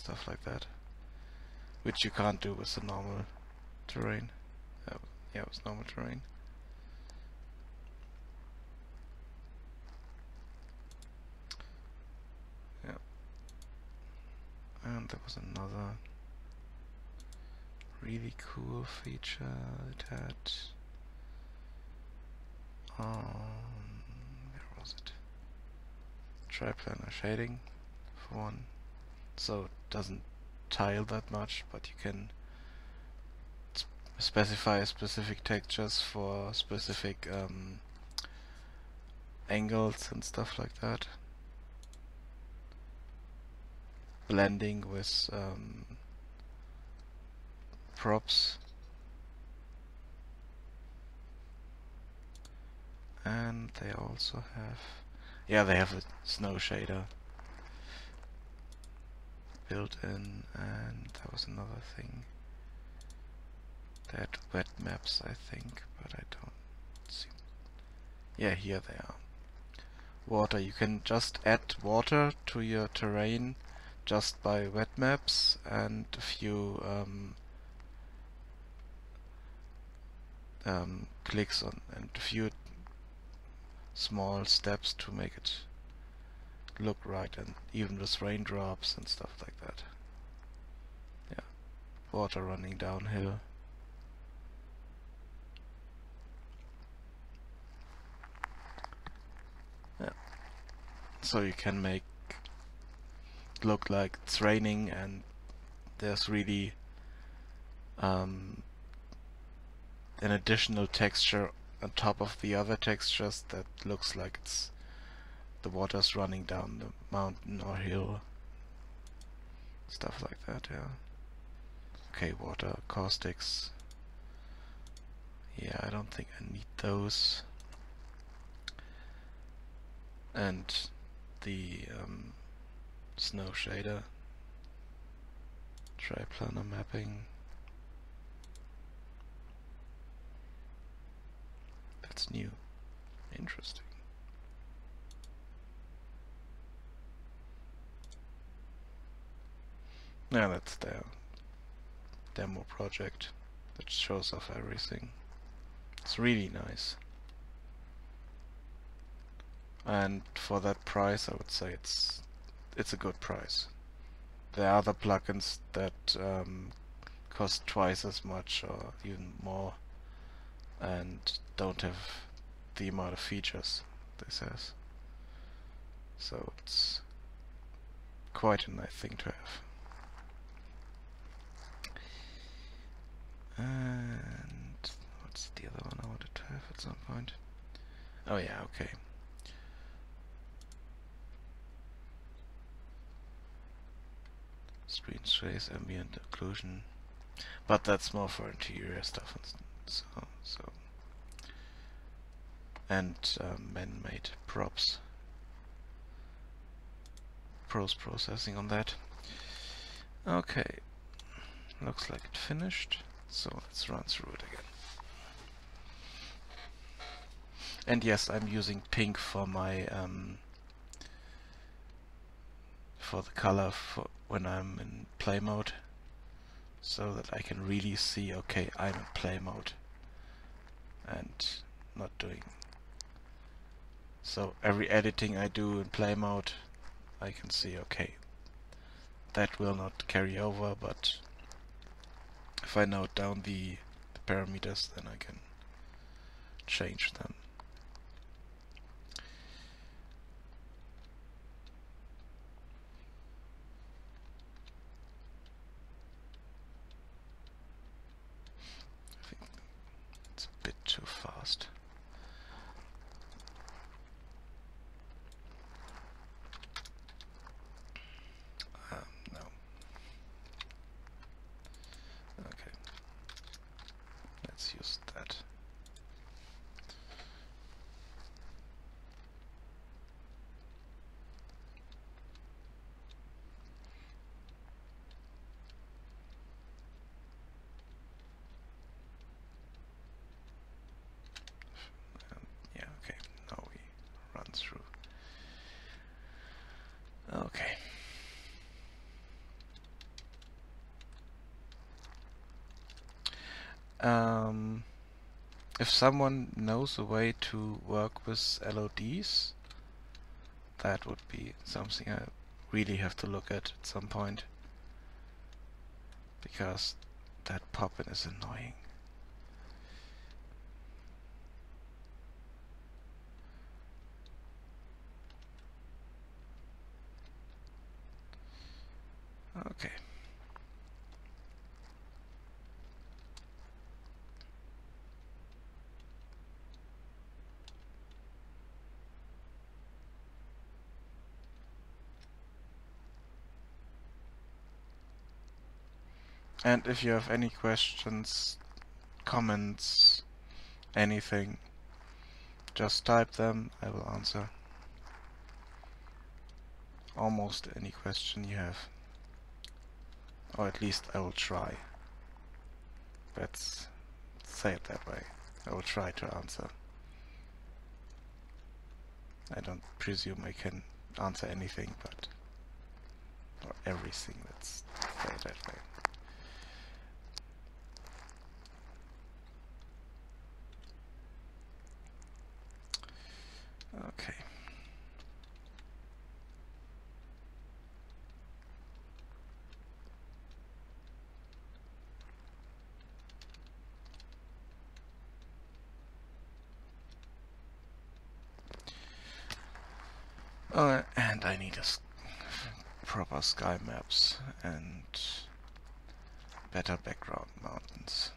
stuff like that, which you can't do with the normal terrain. Yeah, with normal terrain. Yeah. And there was another really cool feature it had. Where was it? Triplanar shading for one. So it doesn't tile that much, but you can specify specific textures for specific angles and stuff like that. Blending with props. And they also have, yeah, they have a snow shader built in, and there was another thing. They had wet maps, I think, but I don't see. Yeah, here they are. Water, you can just add water to your terrain just by wet maps and a few clicks on and a few small steps to make it look right, and even with raindrops and stuff like that. Yeah, water running downhill. Yeah, so you can make it look like it's raining, and there's really an additional texture on top of the other textures that looks like it's the water's running down the mountain or hill. Stuff like that, yeah. Okay, water caustics. Yeah, I don't think I need those. And the snow shader. Triplanar mapping. That's new. Interesting. Yeah, that's their demo project that shows off everything. It's really nice. And for that price, I would say it's a good price. There are other plugins that cost twice as much or even more and don't have the amount of features this has. So it's quite a nice thing to have. And what's the other one I wanted to have at some point? Oh yeah, okay. Screen space, ambient occlusion, but that's more for interior stuff and so. And man-made props. Processing on that. Okay, looks like it finished. So let's run through it again. And yes, I'm using pink for my for the color for when I'm in play mode, so that I can really see, okay, I'm in play mode and not doing. So every editing I do in play mode, I can see, okay, that will not carry over, but if I note down the parameters, then I can change them. I think it's a bit too fast. No. Okay. Let's use that. If someone knows a way to work with LODs, that would be something I really have to look at some point, because that pop-in is annoying. Okay. And if you have any questions, comments, anything, just type them, I will answer almost any question you have. Or at least I will try. Let's say it that way. I will try to answer. I don't presume I can answer anything, but... or everything, let's say it that way. Okay. And I need proper sky maps and better background mountains.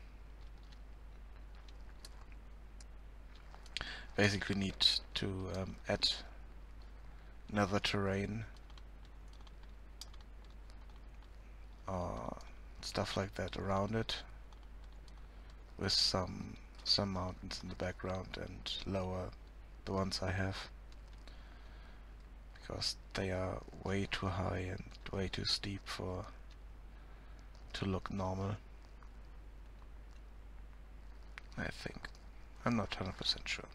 Basically need to add nether terrain or stuff like that around it, with some mountains in the background, and lower the ones I have, because they are way too high and way too steep for to look normal, I think. I'm not 100% sure.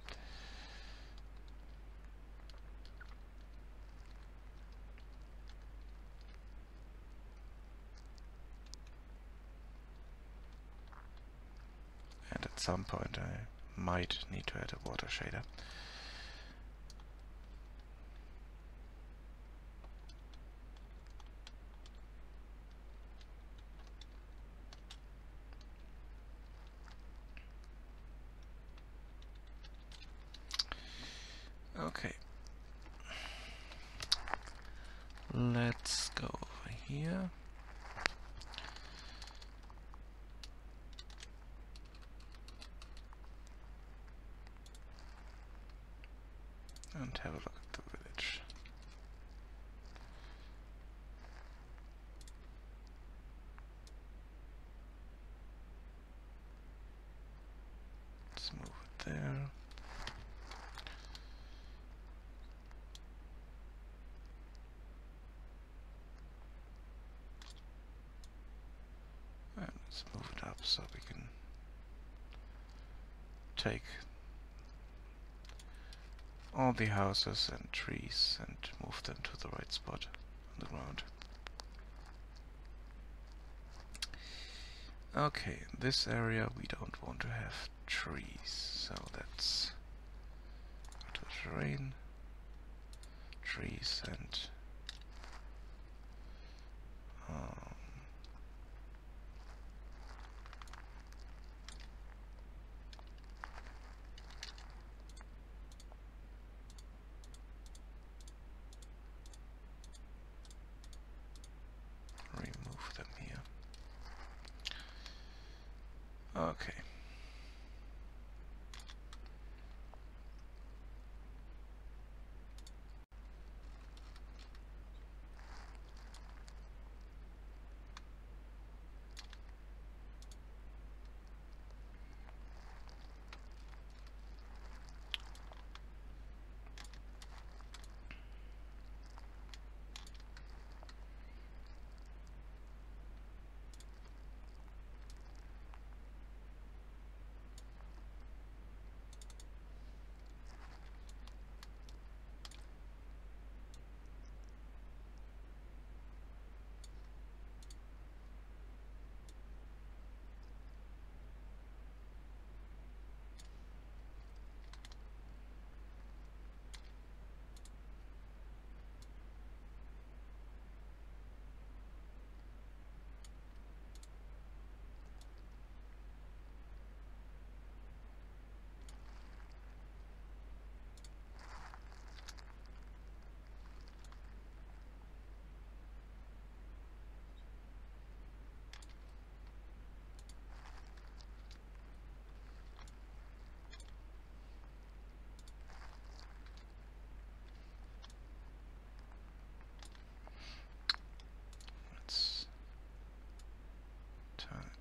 And at some point I might need to add a water shader. Okay. Let's go over here. And have a look at the village. Let's move it there. And let's move it up so we can take all the houses and trees and move them to the right spot on the ground. Okay, in this area we don't want to have trees, so let's go to terrain, trees, and remove them here. Okay.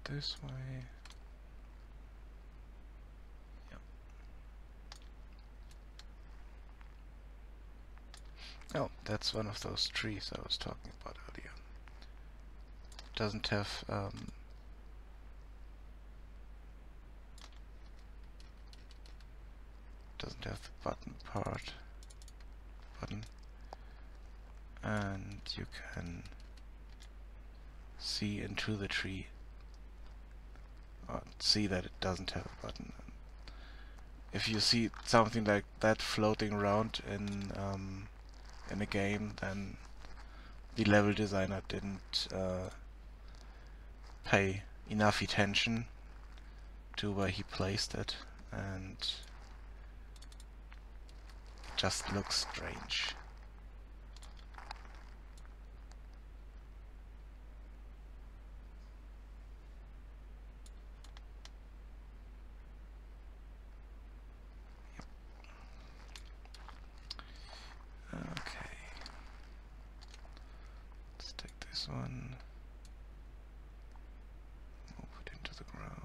this way. Yep. Oh, that's one of those trees I was talking about earlier. Doesn't have the button button, and you can see into the tree, or see that it doesn't have a button. If you see something like that floating around in a game, then the level designer didn't pay enough attention to where he placed it, and it just looks strange. Okay, let's take this one, move it into the ground.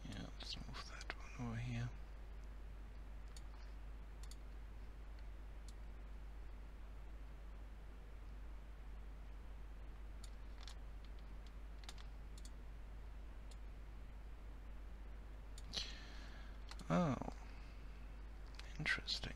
Yeah, let's move that one over here. Oh, interesting.